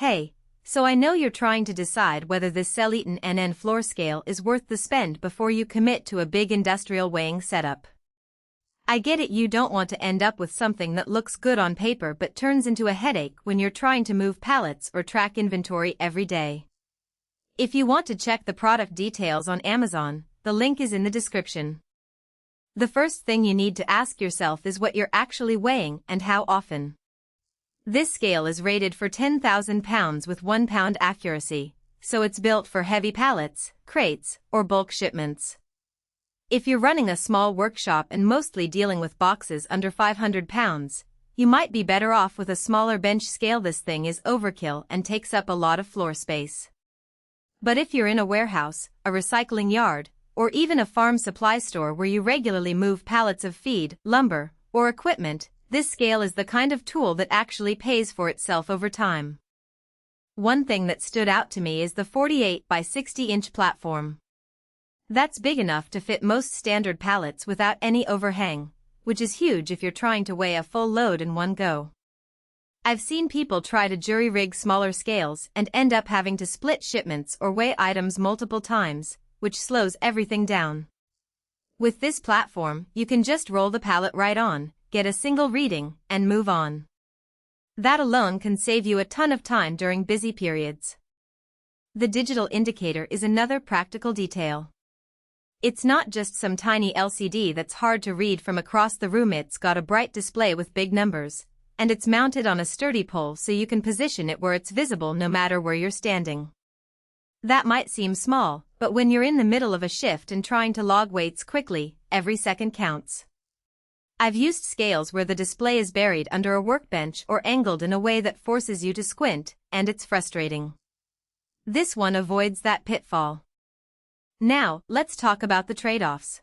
Hey, so I know you're trying to decide whether this SellEton NN floor scale is worth the spend before you commit to a big industrial weighing setup. I get it, you don't want to end up with something that looks good on paper but turns into a headache when you're trying to move pallets or track inventory every day. If you want to check the product details on Amazon, the link is in the description. The first thing you need to ask yourself is what you're actually weighing and how often. This scale is rated for 10,000 pounds with 1 pound accuracy, so it's built for heavy pallets, crates, or bulk shipments. If you're running a small workshop and mostly dealing with boxes under 500 pounds, you might be better off with a smaller bench scale. This thing is overkill and takes up a lot of floor space. But if you're in a warehouse, a recycling yard, or even a farm supply store where you regularly move pallets of feed, lumber, or equipment, this scale is the kind of tool that actually pays for itself over time. One thing that stood out to me is the 48 by 60-inch platform. That's big enough to fit most standard pallets without any overhang, which is huge if you're trying to weigh a full load in one go. I've seen people try to jury-rig smaller scales and end up having to split shipments or weigh items multiple times, which slows everything down. With this platform, you can just roll the pallet right on, get a single reading, and move on. That alone can save you a ton of time during busy periods. The digital indicator is another practical detail. It's not just some tiny LCD that's hard to read from across the room. It's got a bright display with big numbers, and it's mounted on a sturdy pole so you can position it where it's visible no matter where you're standing. That might seem small, but when you're in the middle of a shift and trying to log weights quickly, every second counts. I've used scales where the display is buried under a workbench or angled in a way that forces you to squint, and it's frustrating. This one avoids that pitfall. Now, let's talk about the trade-offs.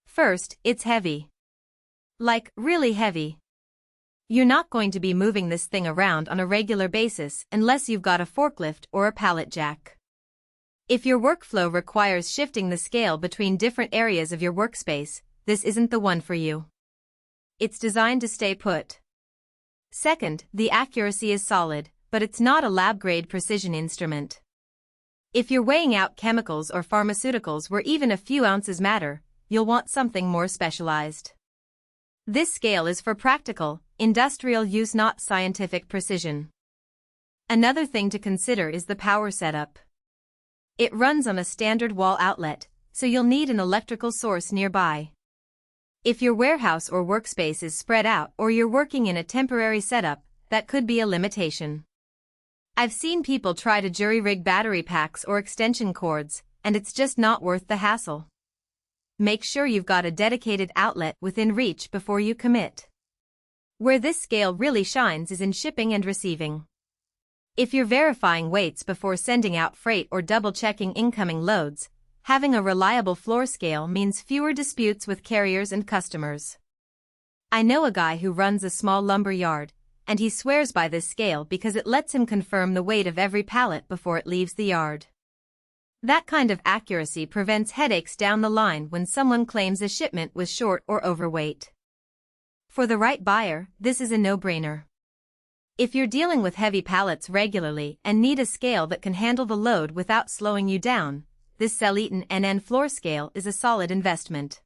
First, it's heavy. Like, really heavy. You're not going to be moving this thing around on a regular basis unless you've got a forklift or a pallet jack. If your workflow requires shifting the scale between different areas of your workspace, this isn't the one for you. It's designed to stay put. Second, the accuracy is solid, but it's not a lab-grade precision instrument. If you're weighing out chemicals or pharmaceuticals where even a few ounces matter, you'll want something more specialized. This scale is for practical, industrial use, not scientific precision. Another thing to consider is the power setup. It runs on a standard wall outlet, so you'll need an electrical source nearby. If your warehouse or workspace is spread out or you're working in a temporary setup, that could be a limitation. I've seen people try to jury-rig battery packs or extension cords, and it's just not worth the hassle. Make sure you've got a dedicated outlet within reach before you commit. Where this scale really shines is in shipping and receiving. If you're verifying weights before sending out freight or double-checking incoming loads, having a reliable floor scale means fewer disputes with carriers and customers. I know a guy who runs a small lumber yard, and he swears by this scale because it lets him confirm the weight of every pallet before it leaves the yard. That kind of accuracy prevents headaches down the line when someone claims a shipment was short or overweight. For the right buyer, this is a no-brainer. If you're dealing with heavy pallets regularly and need a scale that can handle the load without slowing you down, this SellEton NN floor scale is a solid investment.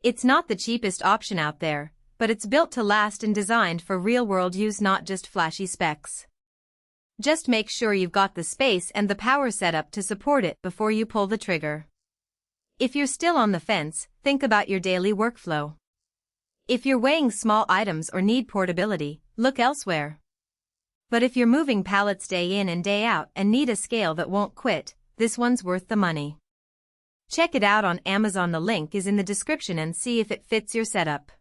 It's not the cheapest option out there, but it's built to last and designed for real-world use, not just flashy specs. Just make sure you've got the space and the power setup to support it before you pull the trigger. If you're still on the fence, think about your daily workflow. If you're weighing small items or need portability, look elsewhere. But if you're moving pallets day in and day out and need a scale that won't quit, this one's worth the money. Check it out on Amazon. The link is in the description and see if it fits your setup.